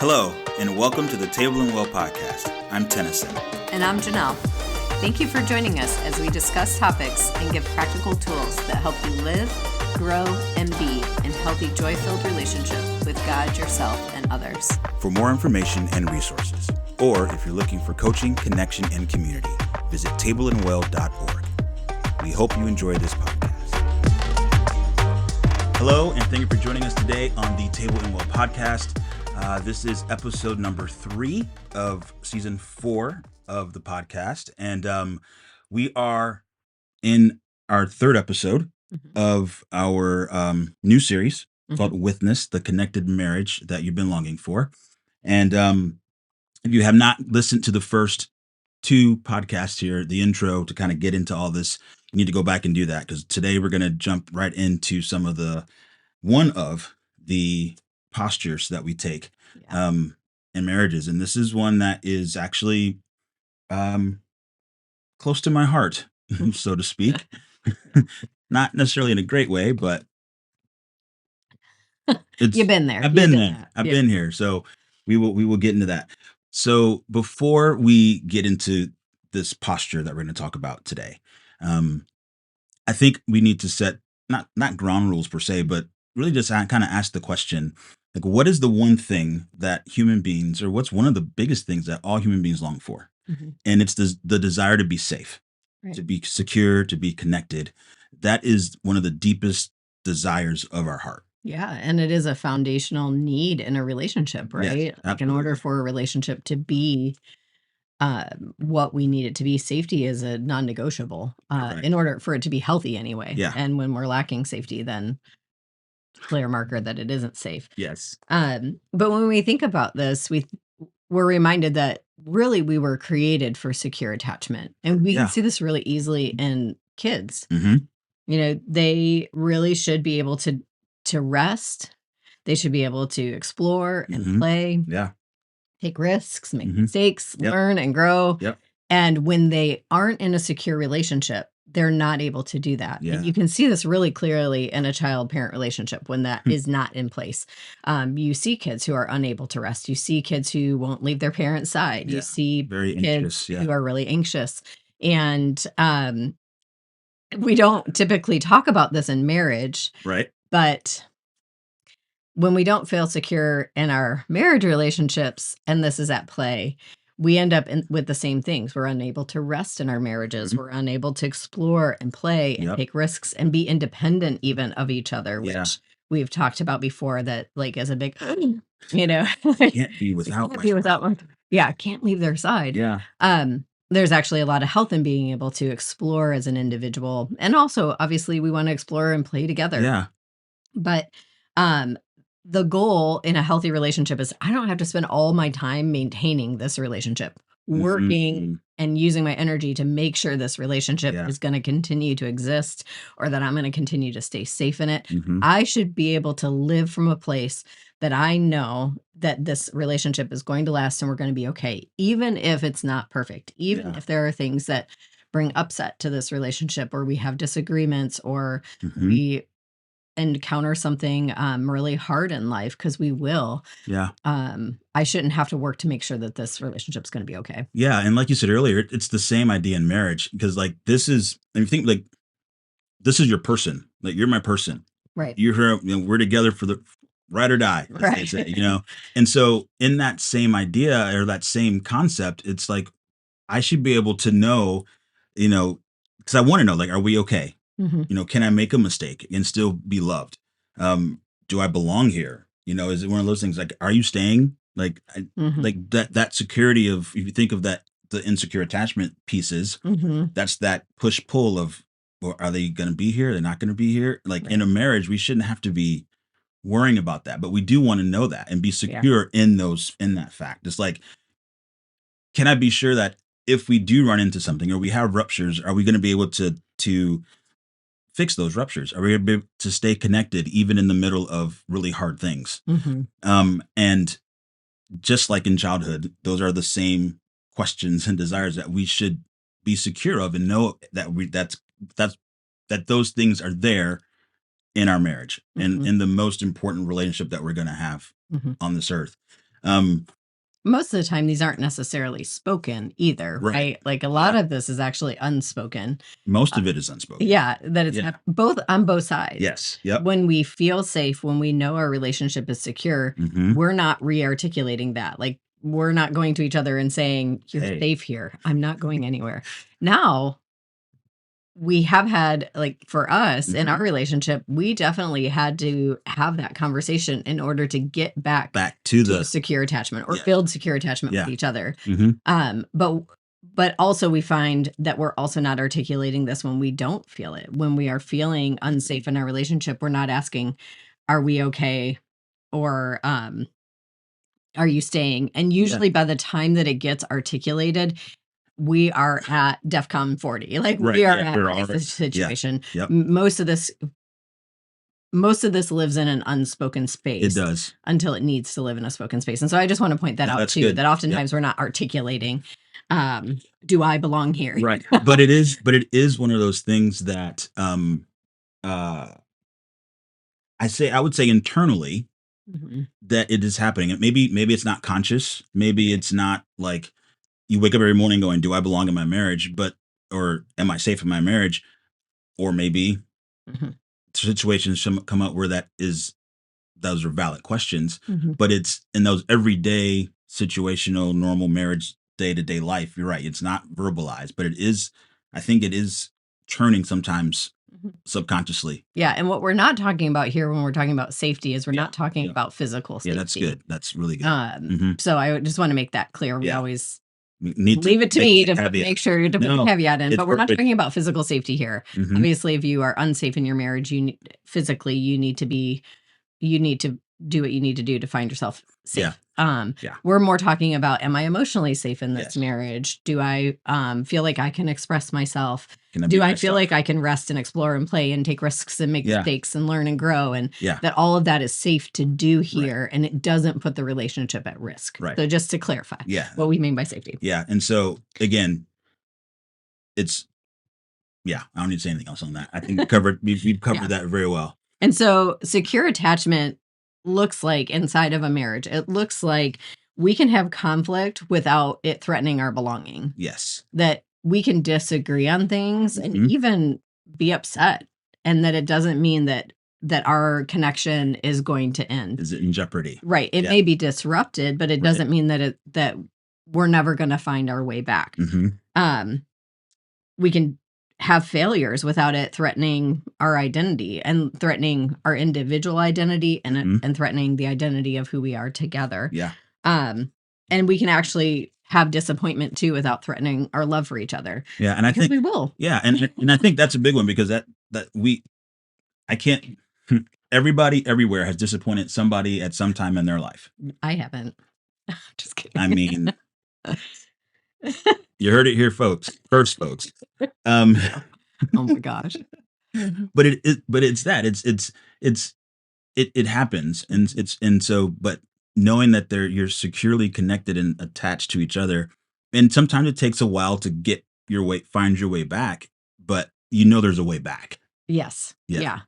Hello, and welcome to the Table and Well podcast. I'm Tennyson. And I'm Janelle. Thank you for joining us as we discuss topics and give practical tools that help you live, grow, and be in healthy, joy-filled relationship with God, yourself, and others. For more information and resources, or if you're looking for coaching, connection, and community, visit tableandwell.org. We hope you enjoy this podcast. Hello, and thank you for joining us today on the Table and Well podcast. This is episode number 3 of season 4 of the podcast, and we are in our 3rd episode of our new series called With-ness, the connected marriage that you've been longing for. And if you have not listened to the first 2 podcasts here, the intro to kind of get into all this, you need to go back and do that, because today we're going to jump right into some of one of the postures that we take in marriages. And this is one that is actually close to my heart, so to speak. Not necessarily in a great way, but You've been there. I've been there. I've been here. So we will get into that. So before we get into this posture that we're going to talk about today, I think we need to set not ground rules per se, but really just kind of ask the question, like, what is the one thing that human beings, or what's one of the biggest things that all human beings long for? And it's the desire to be safe, Right. to be secure, to be connected. That is one of the deepest desires of our heart. Yeah, and it is a foundational need in a relationship, right? Yes, Like in order for a relationship to be what we need it to be, safety is a non-negotiable Correct. in order for it to be healthy anyway. Yeah. And when we're lacking safety, then clear marker that it isn't safe. Yes. But when we think about this, we're reminded that really we were created for secure attachment. And we Yeah. can see this really easily in kids. Mm-hmm. You know, they really should be able to rest. They should be able to explore and play, Yeah. take risks, make Mhm. mistakes, Yep. learn and grow. Yep. And when they aren't in a secure relationship, they're not able to do that. Yeah. And you can see this really clearly in a child-parent relationship when that is not in place. You see kids who are unable to rest. You see kids who won't leave their parents' side. Yeah. You see Very kids anxious. Yeah. who are really anxious. And we don't typically talk about this in marriage, Right. but when we don't feel secure in our marriage relationships, and this is at play, we end up with the same things. We're unable to rest in our marriages. We're unable to explore and play and Yep. take risks and be independent even of each other, which Yeah. we've talked about before, that like is a big, you know, Can't be without can't my be without one. Yeah, can't leave their side. Yeah. There's actually a lot of health in being able to explore as an individual. And also, obviously, we want to explore and play together. Yeah. But the goal in a healthy relationship is I don't have to spend all my time maintaining this relationship, working Mhm. and using my energy to make sure this relationship Yeah. is going to continue to exist, or that I'm going to continue to stay safe in it. Mhm. I should be able to live from a place that I know that this relationship is going to last and we're going to be okay, even if it's not perfect, even Yeah. if there are things that bring upset to this relationship, or we have disagreements, or Mhm. we encounter something really hard in life, because we will. Yeah. I shouldn't have to work to make sure that this relationship's going to be okay. Yeah. And like you said earlier, it's the same idea in marriage, because like this is, and you think like this is your person, like you're my person. Right. You're here, we're together for the ride or die, as they Right. say, And so in that same idea or that same concept, it's like I should be able to know, because I want to know, like, are we okay? Mhm. Can I make a mistake and still be loved? Do I belong here? Is it one of those things like, are you staying? Like, Mhm. like that security of, if you think of that, the insecure attachment pieces, Mhm. that's that push pull of, well, are they going to be here? They're not going to be here. Like Right. in a marriage, we shouldn't have to be worrying about that, but we do want to know that and be Yeah. secure in that fact. It's like, can I be sure that if we do run into something or we have ruptures, are we going to be able to fix those ruptures? Are we going to be able to stay connected even in the middle of really hard things? Mhm. And just like in childhood, those are the same questions and desires that we should be secure of and know that that those things are there in our marriage and Mhm. in the most important relationship that we're going to have Mhm. on this earth. Most of the time, these aren't necessarily spoken either, Right. right? Like a lot of this is actually unspoken. Most of it is unspoken. Yeah, that it's both on both sides. Yes. Yep. When we feel safe, when we know our relationship is secure, we're not re-articulating that. Like we're not going to each other and saying, "You're safe here. I'm not going anywhere." Now, we have had, like, for us in our relationship, we definitely had to have that conversation in order to get back to to the secure attachment or build secure attachment with each other. Mhm. But also we find that we're also not articulating this when we don't feel it. When we are feeling unsafe in our relationship, we're not asking, "Are we okay?" or "Are you staying?" And usually by the time that it gets articulated, we are at DEFCON 40. Like Right, we are yeah, at we're already crisis situation. Yep. Most of this lives in an unspoken It space does. until it needs to live in a spoken space. And so I just want to point that No, out that's too, good. that oftentimes we're not articulating, do I belong here? Right. But it is one of those things that uh I would say internally Mhm. that it is happening. And maybe it's not conscious. Maybe it's not like you wake up every morning going, "Do I belong in my marriage?" But or am I safe in my marriage? Or maybe Mhm. situations come up where those are valid questions, Mhm. but it's in those everyday situational normal marriage day-to-day life. You're right. It's not verbalized, but I think it is churning sometimes Mhm. subconsciously. Yeah, and what we're not talking about here when we're talking about safety is we're Yeah, not talking yeah. about physical Yeah, that's safety. good. That's really good. Mhm. So I just want to make that clear. We Yeah. always We need to leave it to make me that to caveat. make sure to put the No, caveat in, it's but we're not perfect. talking about physical safety here. Mhm. Obviously, if you are unsafe in your marriage, physically you need to do what you need to do to find yourself safe. Yeah. We're more talking about, am I emotionally safe in this Yes. marriage? Do I feel like I can express myself? Can I Do be I feel myself? like I can rest and explore and play and take risks and make Yeah. mistakes and learn and grow, and Yeah. that all of that is safe to do here and it doesn't put the relationship at risk. Right. So just to clarify what we mean by safety. Yeah. And so again, I don't need to say anything else on that. I think we've covered that very well. And so secure attachment looks like inside of a marriage, it looks like we can have conflict without it threatening our belonging. Yes. That we can disagree on things and Mhm. even be upset, and that it doesn't mean that our connection is going to end. Is it in jeopardy? Right. It may be disrupted, but it Right. doesn't mean that we're never going to find our way back. Mhm. We can have failures without it threatening our identity and threatening our individual identity and Mhm. and threatening the identity of who we are together. Yeah. And we can actually have disappointment too without threatening our love for each other. Yeah. And I Because think we will. Yeah, and I think that's a big one because I can't everybody everywhere has disappointed somebody at some time in their life. I haven't. Just kidding. I mean, you heard it here, first, folks. Um, Oh my gosh. but it happens, and but knowing that you're securely connected and attached to each other, and sometimes it takes a while to find your way back, but there's a way back. Yes. Yeah. Yeah.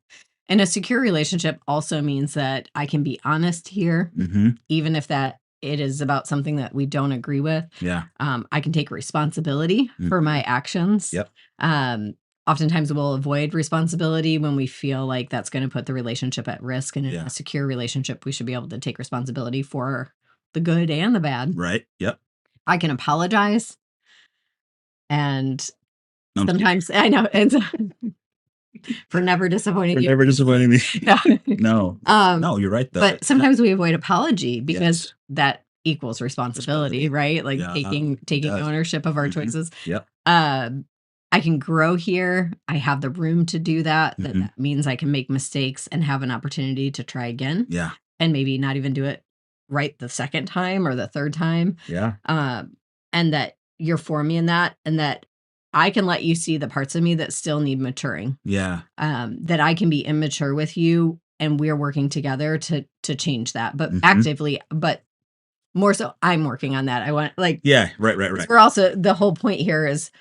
And a secure relationship also means that I can be honest here, even if it is about something that we don't agree with. Yeah. I can take responsibility for my actions. Yep. Oftentimes we'll avoid responsibility when we feel like that's going to put the relationship at risk. And in Yeah. a secure relationship, we should be able to take responsibility for the good and the bad. Right. Yep. I can apologize. And I'm kidding. sometimes I know it's for never disappointing you. Never disappointing me. No. No. No, you're right though. But sometimes we avoid apology because Yes. that equals responsibility, right? Like Yeah, taking does. ownership of our Mhm. choices. Yep. I can grow here. I have the room to do that. Mhm. That means I can make mistakes and have an opportunity to try again Yeah. and maybe not even do it right the second time or the third time. Yeah. And that you're for me in that, and that I can let you see the parts of me that still need maturing. Yeah. That I can be immature with you and we're working together to change that, but Mhm. actively, but more so I'm working on that. I want Yeah. Right. we're also, the whole point here is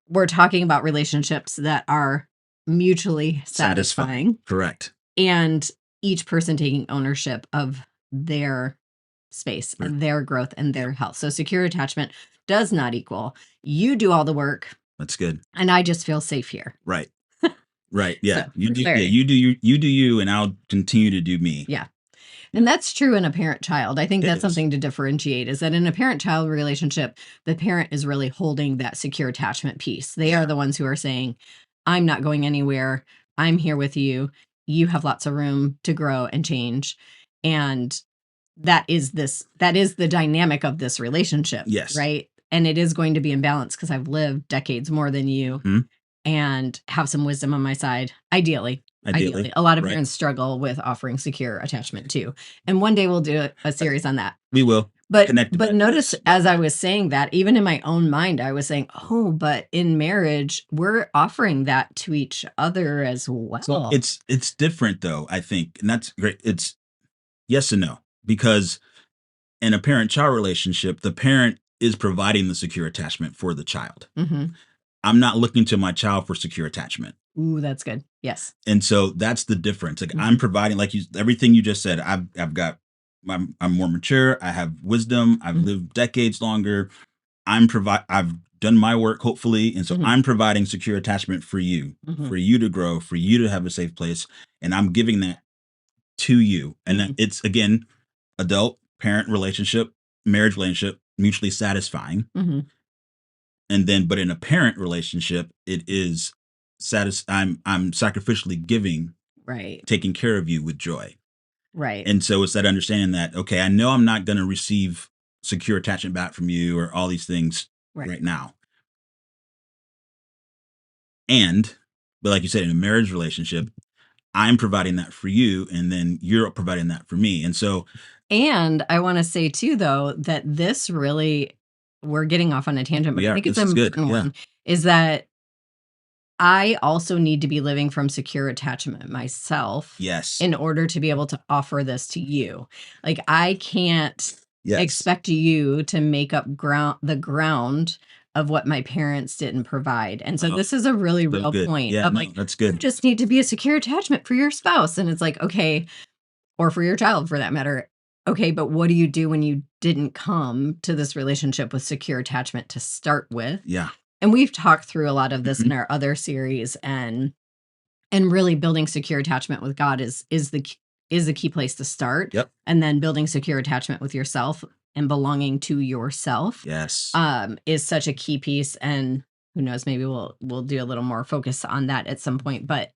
we're talking about relationships that are mutually satisfying Correct. and each person taking ownership of their space Sure. and their growth and their health. So secure attachment does not equal you do all the work That's good. and I just feel safe here. Right. Right. Yeah. So You do. clarity. Yeah. You do you, and I'll continue to do me. Yeah. And that's true in a parent-child. I think It that's is. something to differentiate is that in a parent-child relationship, the parent is really holding that secure attachment piece. They are the ones who are saying, I'm not going anywhere. I'm here with you. You have lots of room to grow and change. And that is the dynamic of this relationship, Yes. right? And it is going to be imbalanced because I've lived decades more than you Mhm. and have some wisdom on my side. Ideally. Ideally. A lot of Right. parents struggle with offering secure attachment too. And one day we'll do a series on that. We will. But Connect but that to notice this. as I was saying that, even in my own mind, I was saying, oh, but in marriage, we're offering that to each other as So well. it's different though, I think. And that's great. It's yes and no. Because in a parent-child relationship, the parent is providing the secure attachment for the child. hmm I'm not looking to my child for secure attachment. Ooh, that's good. Yes. And so that's the difference. Like I'm Mhm. providing, like you, everything you just said. I've got, I'm more mature. I have wisdom. I've Mhm. lived decades longer. I've done my work hopefully, and so Mhm. I'm providing secure attachment Mhm. for you to grow, for you to have a safe place, and I'm giving that to you. And Mhm. it's again, adult parent relationship, marriage relationship, mutually satisfying. Mhm. And then, but in a parent relationship, it is I'm sacrificially giving, Right. taking care of you with joy. Right. And so it's that understanding that, okay, I know I'm not going to receive secure attachment back from you or all these things Right. right now. And, but like you said, in a marriage relationship, I'm providing that for you, and then you're providing that for me. And so, And I want to say too, though, that this really, we're getting off on a tangent, but we I are, think it's this an is good. important Yeah. one, is that I also need to be living from secure attachment myself Yes. in order to be able to offer this to you. Like I can't Yes. expect you to make up the ground of what my parents didn't provide. And so Oh, this is a really so real good. point Yeah. of No, like, that's you good. just need to be a secure attachment for your spouse. And it's like, okay, or for your child for that matter. Okay, but what do you do when you didn't come to this relationship with secure attachment to start with? Yeah. And we've talked through a lot of this Mhm. in our other series, and really building secure attachment with God is the key place to start. Yep. And then building secure attachment with yourself and belonging to yourself Yes. is such a key piece. And who knows, maybe we'll do a little more focus on that at some point. But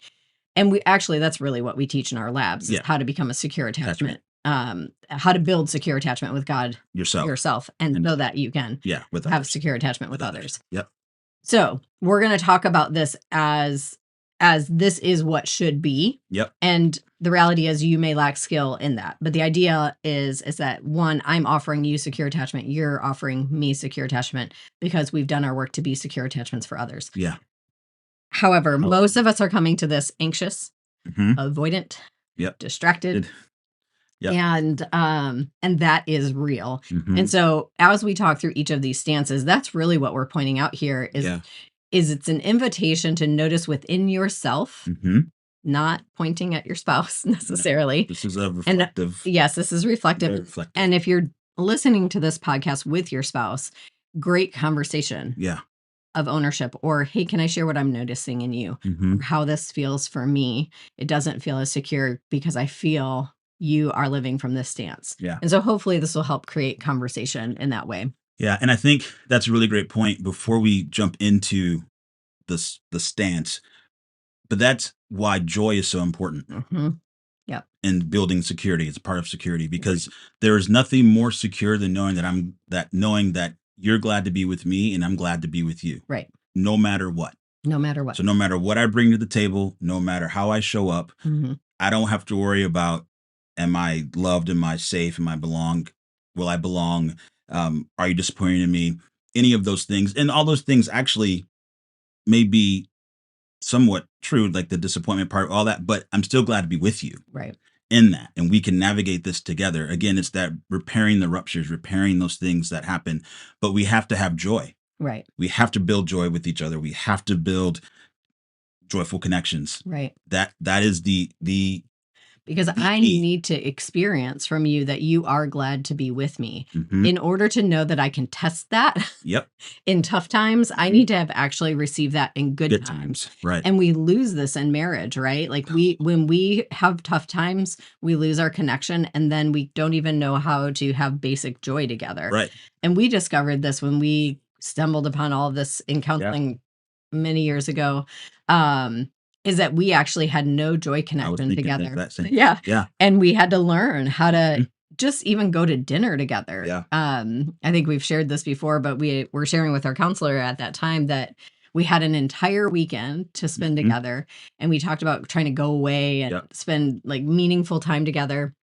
and we actually that's really what we teach in our labs is Yeah. how to become a secure Attachment. attachment, how to build secure attachment with God Yourself. and And so that you can yeah, with have others. secure attachment with others. Yep. So we're going to talk about this as this is what should be. Yep. And the reality is you may lack skill in that. But the idea is that one, I'm offering you secure attachment. You're offering me secure attachment because we've done our work to be secure attachments for others. Yeah. However, most of us are coming to this anxious, Mm-hmm. avoidant, Yep. distracted, Yep. and that is real. Mm-hmm. And so as we talk through each of these stances, that's really what we're pointing out here is it's an invitation to notice within yourself, Mm-hmm. not pointing at your spouse necessarily. This is a And reflective. yes, this is Very reflective. reflective. And if you're listening to this podcast with your spouse, great conversation Yeah. of ownership, or hey, can I share what I'm noticing in you? Mm-hmm. Or how this feels for me? It doesn't feel as secure because I feel you are living from this stance. Yeah. And so hopefully this will help create conversation in that way. Yeah. And I think that's a really great point before we jump into the stance. But that's why joy is so important Mm-hmm. Yep. in building security. It's a part of security because there is nothing more secure than knowing that you're glad to be with me and I'm glad to be with you. Right. No matter what. No matter what. So no matter what I bring to the table, no matter how I show up, Mm-hmm. I don't have to worry about, am I loved? Am I safe? Am I belong? Will I belong? Are you disappointed in me? Any of those things. And all those things actually may be somewhat true, like the disappointment part, all that, but I'm still glad to be with you Right. in that. And we can navigate this together. Again, it's that repairing the ruptures, repairing those things that happen, but we have to have joy. Right. We have to build joy with each other. We have to build joyful connections. Right. That is the because I need to experience from you that you are glad to be with me. In order to know that I can test that Yep. in tough times, I need to have actually received that in good times. Right. And we lose this in marriage, right? Like when we have tough times, we lose our connection, and then we don't even know how to have basic joy together. Right. And we discovered this when we stumbled upon all of this in counseling many years ago. Is that we actually had no joy I was connection thinking together. that same. Yeah. Yeah. And we had to learn how to just even go to dinner together. Yeah. I think we've shared this before, but we were sharing with our counselor at that time that we had an entire weekend to spend together, and we talked about trying to go away and spend like meaningful time together,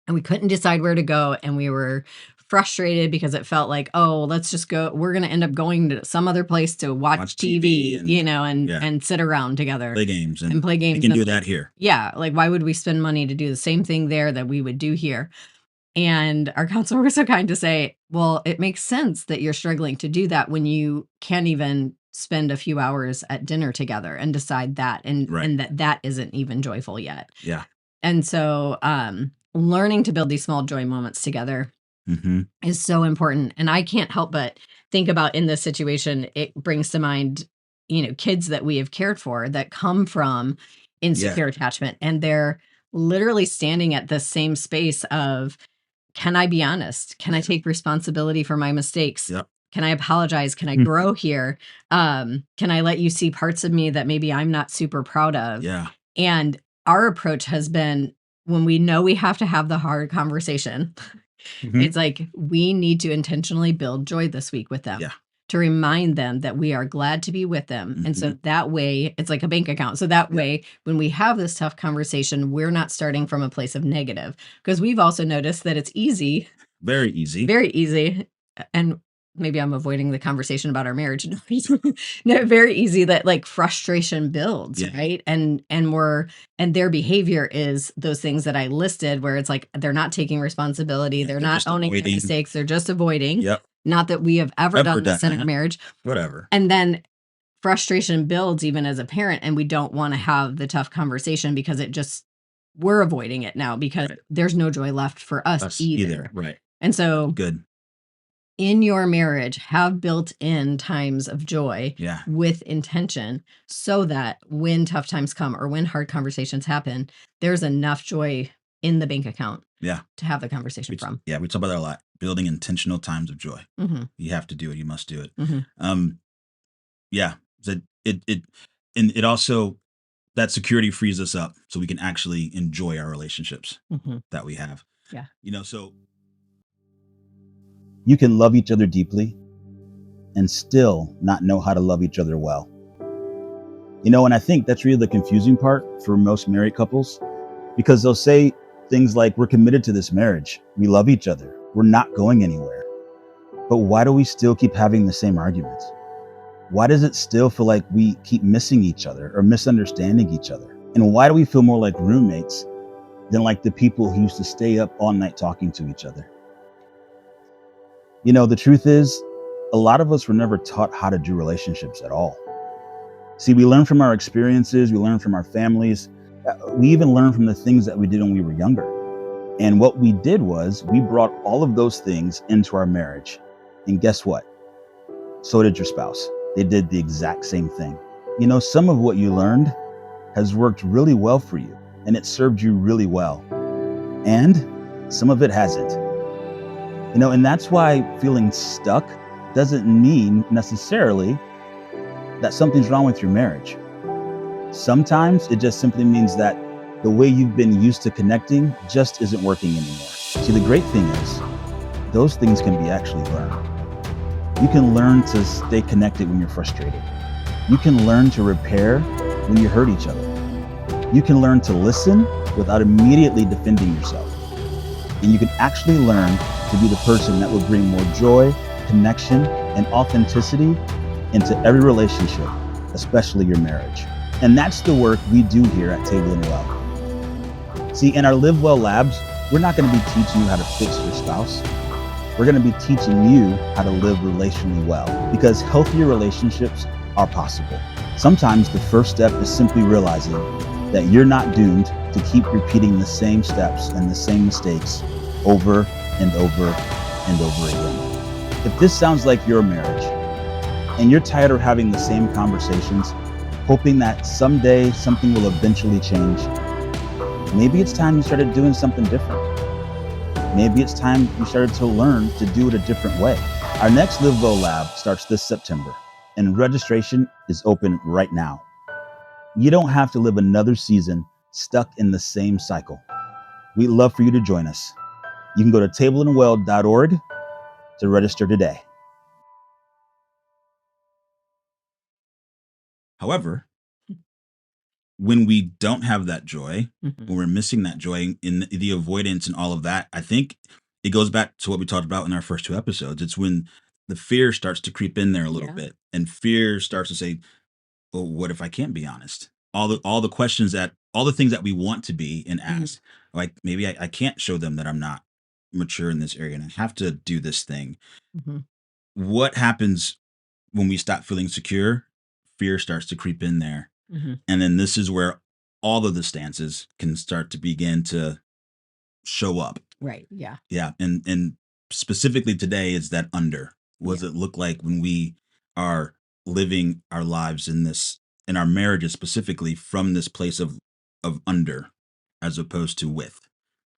and we couldn't decide where to go, and we were frustrated because it felt like, oh, let's just go, we're going to end up going to some other place to watch TV, and, and sit around together, play games and play games. We can do that here. Yeah. Like, why would we spend money to do the same thing there that we would do here? And our counselor was so kind to say, well, it makes sense that you're struggling to do that when you can't even spend a few hours at dinner together and decide that, and that isn't even joyful yet. Yeah. And so learning to build these small joy moments together is so important. And I can't help but think about, in this situation, it brings to mind, kids that we have cared for that come from insecure attachment, and they're literally standing at the same space of, can I be honest? Can I take responsibility for my mistakes? Yep. Can I apologize? Can I grow here? Can I let you see parts of me that maybe I'm not super proud of? Yeah. And our approach has been, when we know we have to have the hard conversation, it's like, we need to intentionally build joy this week with them. Yeah. To remind them that we are glad to be with them. And so that way, it's like a bank account. So that way, when we have this tough conversation, we're not starting from a place of negative, because we've also noticed that it's easy. Very easy. Very easy. And maybe I'm avoiding the conversation about our marriage. No, very easy that like frustration builds, right? And their behavior is those things that I listed, where it's like, they're not taking responsibility. They're not owning their mistakes. They're just avoiding. Yep. Not that we have ever done this in our marriage. Whatever. And then frustration builds even as a parent, and we don't want to have the tough conversation because we're avoiding it now, because there's no joy left for us either. Right. And so good. In your marriage, have built-in times of joy with intention, so that when tough times come or when hard conversations happen, there's enough joy in the bank account to have the conversation from. Yeah, we talk about that a lot. Building intentional times of joy. You have to do it. You must do it. It also, that security frees us up so we can actually enjoy our relationships that we have. Yeah. So you can love each other deeply and still not know how to love each other well. And I think that's really the confusing part for most married couples, because they'll say things like, we're committed to this marriage. We love each other. We're not going anywhere. But why do we still keep having the same arguments? Why does it still feel like we keep missing each other or misunderstanding each other? And why do we feel more like roommates than like the people who used to stay up all night talking to each other? The truth is, a lot of us were never taught how to do relationships at all. See, we learn from our experiences, we learn from our families, we even learn from the things that we did when we were younger. And what we did was, we brought all of those things into our marriage. And guess what? So did your spouse. They did the exact same thing. Some of what you learned has worked really well for you, and it served you really well. And some of it hasn't. And that's why feeling stuck doesn't mean necessarily that something's wrong with your marriage. Sometimes it just simply means that the way you've been used to connecting just isn't working anymore. See, the great thing is, those things can be actually learned. You can learn to stay connected when you're frustrated. You can learn to repair when you hurt each other. You can learn to listen without immediately defending yourself. And you can actually learn to be the person that will bring more joy, connection, and authenticity into every relationship, especially your marriage. And that's the work we do here at Table and Well. See, in our Live Well Labs, we're not going to be teaching you how to fix your spouse. We're going to be teaching you how to live relationally well, because healthier relationships are possible. Sometimes the first step is simply realizing that you're not doomed to keep repeating the same steps and the same mistakes over and over and over again. If this sounds like your marriage and you're tired of having the same conversations, hoping that someday something will eventually change, maybe it's time you started doing something different. Maybe it's time you started to learn to do it a different way. Our next LiveVo Lab starts this September, and registration is open right now. You don't have to live another season stuck in the same cycle. We'd love for you to join us. You can go to tableandwell.org to register today. However, when we don't have that joy, when we're missing that joy in the avoidance and all of that, I think it goes back to what we talked about in our first two episodes. It's when the fear starts to creep in there a little bit, and fear starts to say, well, what if I can't be honest? All the questions all the things that we want to be and ask, like maybe I can't show them that I'm not mature in this area and I have to do this thing. What happens when we stop feeling secure? Fear starts to creep in there. And then this is where all of the stances can start to begin to show up. Right. Yeah. Yeah. And specifically today is that under. What does it look like when we are living our lives in our marriages specifically from this place of under as opposed to with?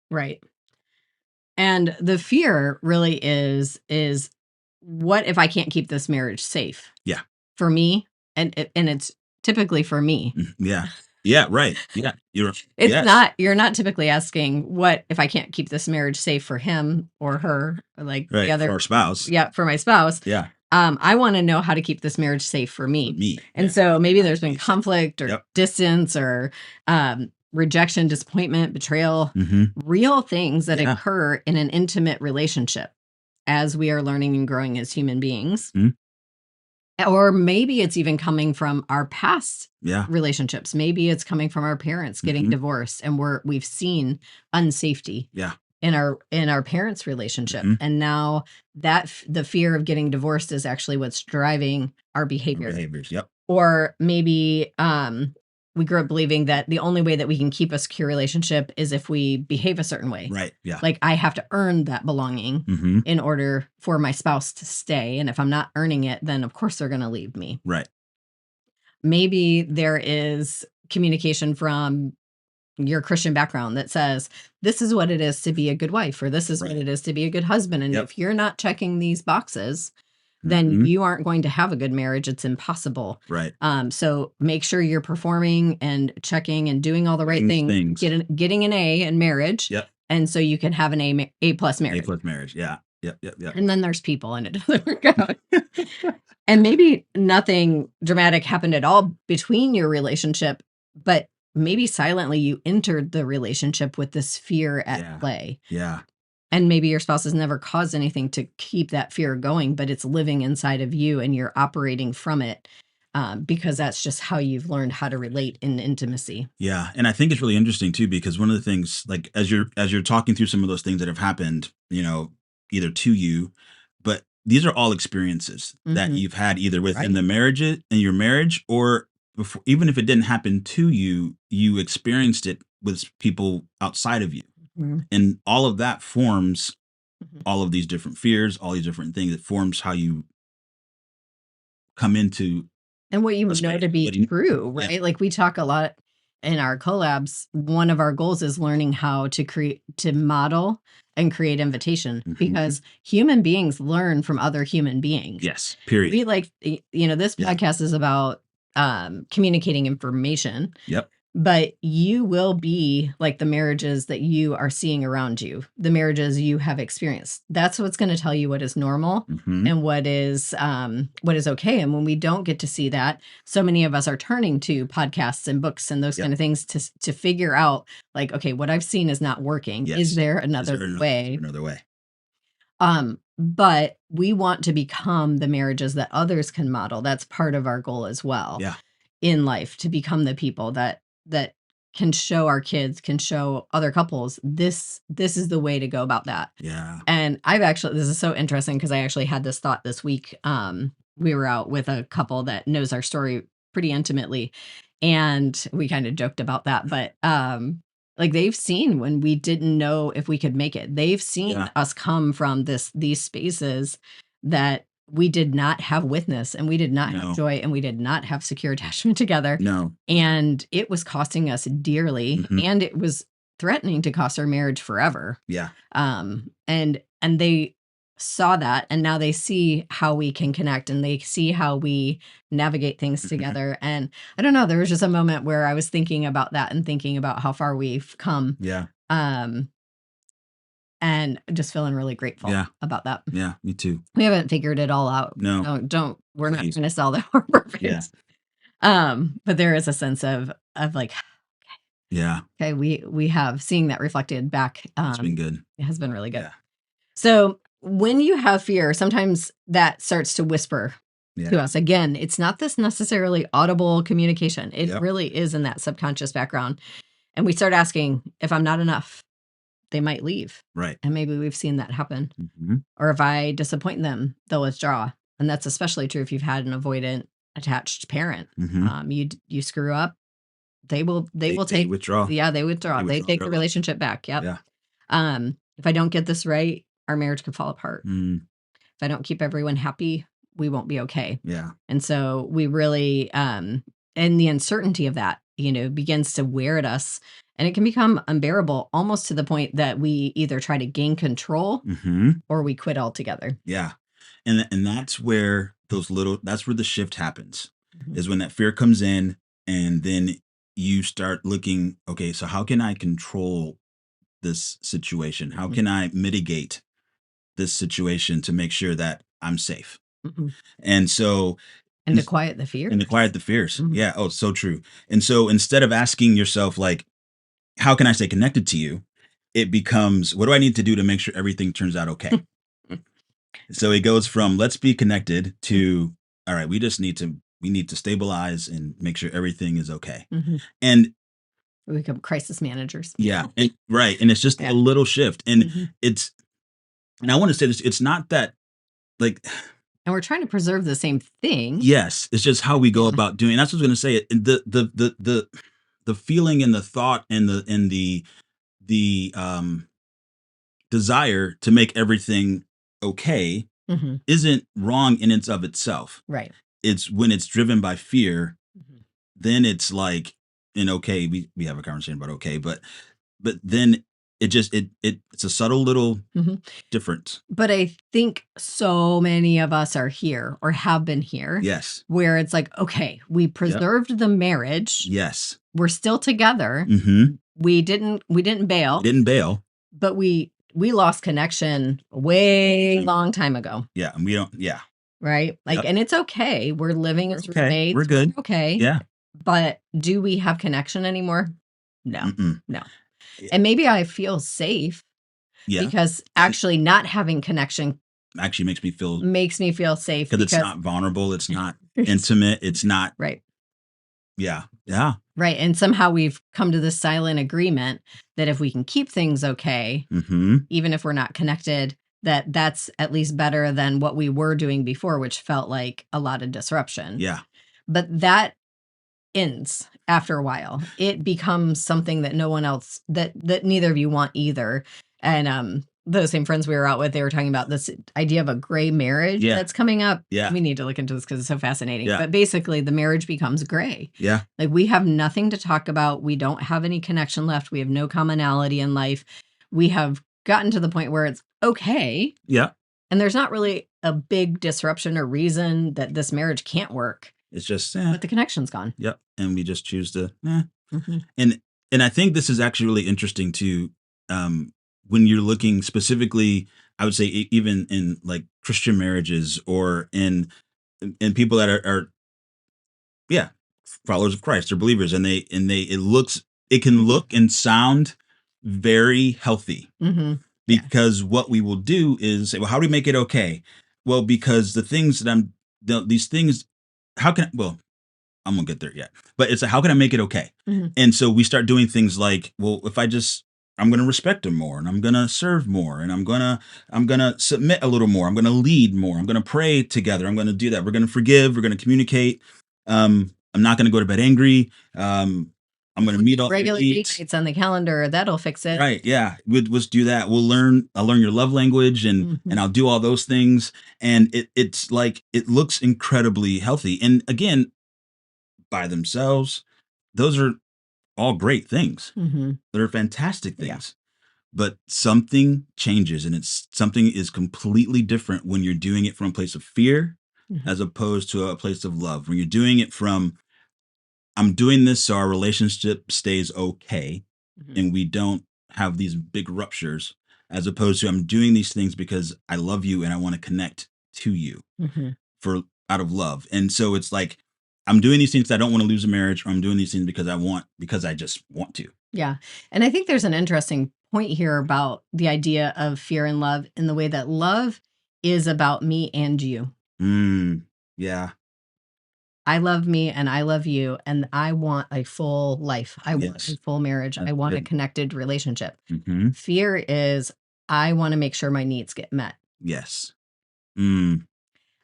Right. And the fear really is what if I can't keep this marriage safe? Yeah. For me, and it's typically for me. Yeah. Yeah, right. Yeah. You're not typically asking what if I can't keep this marriage safe for him or her, or like right, the other for our spouse. Yeah, for my spouse. Yeah. I want to know how to keep this marriage safe for me. And so maybe there's been conflict or distance or rejection, disappointment, betrayal, real things that occur in an intimate relationship as we are learning and growing as human beings. Or maybe it's even coming from our past relationships. Maybe it's coming from our parents getting divorced and we've seen unsafety in our parents' relationship. And now that the fear of getting divorced is actually what's driving our behavior. Or maybe we grew up believing that the only way that we can keep a secure relationship is if we behave a certain way. Right. Yeah. Like I have to earn that belonging in order for my spouse to stay. And if I'm not earning it, then of course they're going to leave me. Right. Maybe there is communication from your Christian background that says, this is what it is to be a good wife, or this is what it is to be a good husband. And if you're not checking these boxes, then you aren't going to have a good marriage. It's impossible. Right. So make sure you're performing and checking and doing all the right things. Getting an A in marriage. Yep. And so you can have an A plus marriage. A plus marriage. Yeah. Yep. And then there's people and it doesn't work out. And maybe nothing dramatic happened at all between your relationship, but maybe silently you entered the relationship with this fear at play. Yeah. And maybe your spouse has never caused anything to keep that fear going, but it's living inside of you and you're operating from it because that's just how you've learned how to relate in intimacy. Yeah. And I think it's really interesting too, because one of the things, like as you're talking through some of those things that have happened, either to you, but these are all experiences that you've had either within the marriage, in your marriage, or before, even if it didn't happen to you, you experienced it with people outside of you. And all of that forms all of these different fears, all these different things. It forms how you come into and what you know to be true, right? Yeah. Like we talk a lot in our collabs. One of our goals is learning how to model and create invitation because human beings learn from other human beings. Yes, period. We this podcast is about communicating information. Yep. But you will be like the marriages that you are seeing around you, the marriages you have experienced. That's what's going to tell you what is normal and what is okay. And when we don't get to see that, so many of us are turning to podcasts and books and those kind of things to figure out, like, okay, what I've seen is not working. Yes. Is there another way? Another way. But we want to become the marriages that others can model. That's part of our goal as well. Yeah. In life, to become the people that can show our kids, can show other couples, this is the way to go about that. Yeah. And this is so interesting because I actually had this thought this week. We were out with a couple that knows our story pretty intimately. And we kind of joked about that. But Like, they've seen when we didn't know if we could make it. They've seen Yeah. us come from these spaces that we did not have witness, and we did not have No. joy, and we did not have secure attachment together, No. and it was costing us dearly, Mhm. and it was threatening to cost our marriage forever. Yeah. And they saw that, and now they see how we can connect, and they see how we navigate things Mhm. together. And I don't know, there was just a moment where I was thinking about that and thinking about how far we've come, Yeah. um, and just feeling really grateful Yeah. about that. Yeah. Me too. We haven't figured it all out. No. Don't we're not Please. trying to sell that we're perfect. Yeah. But there is a sense of like, Yeah. okay, we have seeing that reflected back. It's been good. It has been really good. Yeah. So when you have fear, sometimes that starts to whisper to Yeah. us. Again, it's not this necessarily audible communication. It Yep. really is in that subconscious background. And we start asking, if I'm not enough, they might leave. Right. And maybe we've seen that happen. Mhm. Or if I disappoint them, they'll withdraw. And that's especially true if you've had an avoidant attached parent. Mhm. You screw up, they will They take, withdraw. yeah, they withdraw. They They withdraw take their the love. relationship back. Yep. Yeah. If I don't get this right, our marriage could fall apart. Mm. If I don't keep everyone happy, we won't be okay. Yeah. And so we really, and the uncertainty of that, begins to wear at us, and it can become unbearable almost to the point that we either try to gain control Mhm. or we quit altogether. Yeah. And that's where that's where the shift happens. Mhm. Is when that fear comes in, and then you start looking, okay, so how can I control this situation? How Mhm. can I mitigate this situation to make sure that I'm safe? Mhm. And so And to quiet the fear. and to quiet the fears. Mhm. Yeah. Oh, so true. And so instead of asking yourself, like, how can I stay connected to you? It becomes, what do I need to do to make sure everything turns out okay? So it goes from let's be connected to, all right, we need to stabilize and make sure everything is okay. Mhm. And We become crisis managers. yeah, right. And it's just Yeah. a little shift. And Mhm. and I want to say this, it's not that, like, And we're trying to preserve the same thing. yes, it's just how we go Yeah. about doing. That's what I was going to say. The feeling and the thought and the desire to make everything okay Mhm. isn't wrong in and of itself. Right. It's when it's driven by fear, Mhm. then it's like, and okay, we have a conversation about okay, but then it just it's a subtle little Mhm. difference. But I think so many of us are here or have been here Yes. where it's like, okay, we preserved the marriage. Yes. We're still together. Mm-hmm. We didn't bail, Didn't bail. but we lost connection way long time ago. Yeah. And we don't, yeah. Right? Like, Yep. and it's okay. We're living We're as okay. roommates. We're good. Okay. Yeah. But do we have connection anymore? No. Mm-mm. No. Yeah. And maybe I feel safe Yeah. because actually not having connection Actually makes me feel, makes me feel safe because it's not vulnerable. It's not It's- intimate. It's not, right. yeah. Yeah. Right. And somehow we've come to this silent agreement that if we can keep things okay, Mm-hmm. even if we're not connected, that's at least better than what we were doing before, which felt like a lot of disruption. Yeah. But that ends after a while. It becomes something that no one else, that neither of you want either. And those same friends we were out with, they were talking about this idea of a gray marriage Yeah. that's coming up. Yeah. We need to look into this because it's so fascinating. Yeah. But basically the marriage becomes gray. Yeah. Like, we have nothing to talk about. We don't have any connection left. We have no commonality in life. We have gotten to the point where it's okay. Yeah. And there's not really a big disruption or reason that this marriage can't work, It's just, but the connection's gone. yep. And we just choose to, Mhm. and I think this is actually really interesting too. When you're looking specifically, I would say even in like Christian marriages or in people that are yeah, followers of Christ or believers, and it can look and sound very healthy, Mhm. because what we will do is say, well, how do we make it okay? Well, because the things that these things, how can, well, I'm gonna get there yet, but it's like, how can I make it okay? Mhm. And so we start doing things like, well, if I'm gonna respect him more, and I'm gonna serve more, and I'm gonna submit a little more, I'm gonna lead more, I'm gonna pray together, I'm gonna do that, we're gonna forgive, we're gonna communicate, I'm not gonna go to bed angry, I'm going to meet all your Regular date needs. nights on the calendar, that'll fix it. Right. Yeah. Let's do that. I'll learn your love language and I'll do all those things. And it's like, it looks incredibly healthy. And again, by themselves, those are all great things. Mhm. They're fantastic Yeah. things. But something changes and it's something is completely different when you're doing it from a place of fear Mhm. as opposed to a place of love. When you're doing it from, I'm doing this so our relationship stays okay Mhm. and we don't have these big ruptures, as opposed to I'm doing these things because I love you and I want to connect to you Mhm. for out of love. And so it's like I'm doing these things 'cause I don't want to lose a marriage, or I'm doing these things because I just want to. Yeah. And I think there's an interesting point here about the idea of fear and love in the way that love is about me and you. Yeah. I love me and I love you, and I want a full life. I want a Yes. full marriage. That's I want a good. connected relationship. Mm-hmm. Fear is I want to make sure my needs get met. Yes. Mm.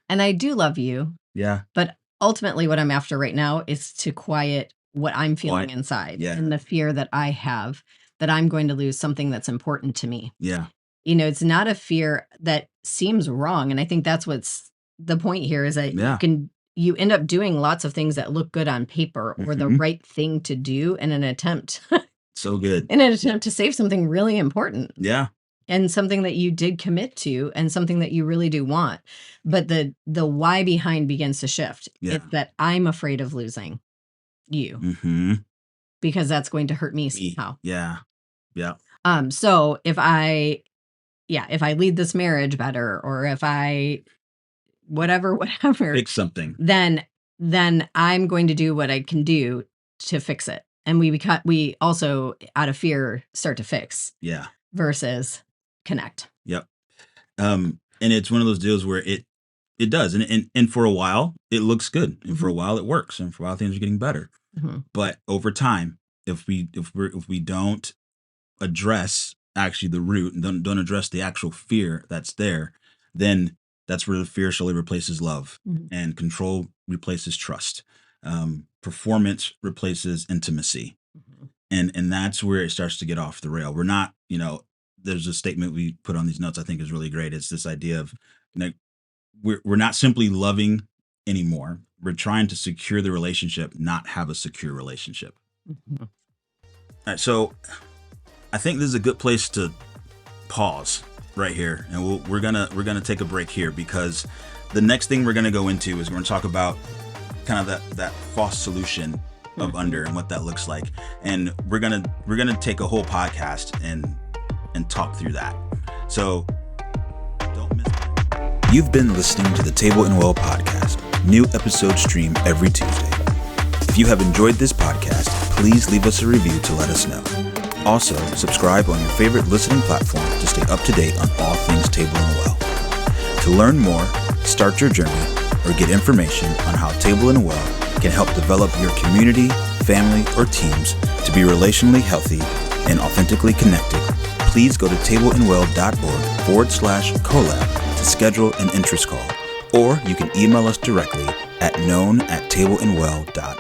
And I do love you, Yeah. but ultimately what I'm after right now is to quiet what I'm feeling Quiet. inside Yeah. and the fear that I have that I'm going to lose something that's important to me. Yeah. It's not a fear that seems wrong, and I think that's what's the point here is that Yeah. you end up doing lots of things that look good on paper or the Mm-hmm. right thing to do So good. in an attempt to save something really important Yeah. and something that you did commit to and something that you really do want. But the why behind begins to shift. Yeah. It's that I'm afraid of losing you Mm-hmm. because that's going to hurt me Me. somehow. Yeah. Yeah. So if I lead this marriage better or if I whatever, Fix something. then I'm going to do what I can do to fix it. And we also out of fear start to fix Yeah. versus connect. Yep. And it's one of those deals where it does, and for a while it looks good, and for a while it works, and for a while things are getting better. Mhm. But over time, if we don't address actually the root and don't address the actual fear that's there, then that's where the fear slowly replaces love, Mhm. and control replaces trust. Performance replaces intimacy, Mhm. and that's where it starts to get off the rail. We're not, there's a statement we put on these notes I think is really great. It's this idea of, we're not simply loving anymore. We're trying to secure the relationship, not have a secure relationship. Mhm. All right, so I think this is a good place to pause right here, and we're gonna take a break here because the next thing we're gonna go into is we're gonna talk about kind of that false solution of under and what that looks like, and we're gonna take a whole podcast and talk through that. So don't miss that. You've been listening to the Table and Well podcast. New episodes stream every Tuesday. If you have enjoyed this podcast, please leave us a review to let us know. Also, subscribe on your favorite listening platform to stay up to date on all things Table and Well. To learn more, start your journey, or get information on how Table and Well can help develop your community, family, or teams to be relationally healthy and authentically connected, please go to tableandwell.org/collab to schedule an interest call, or you can email us directly at known@tableandwell.org.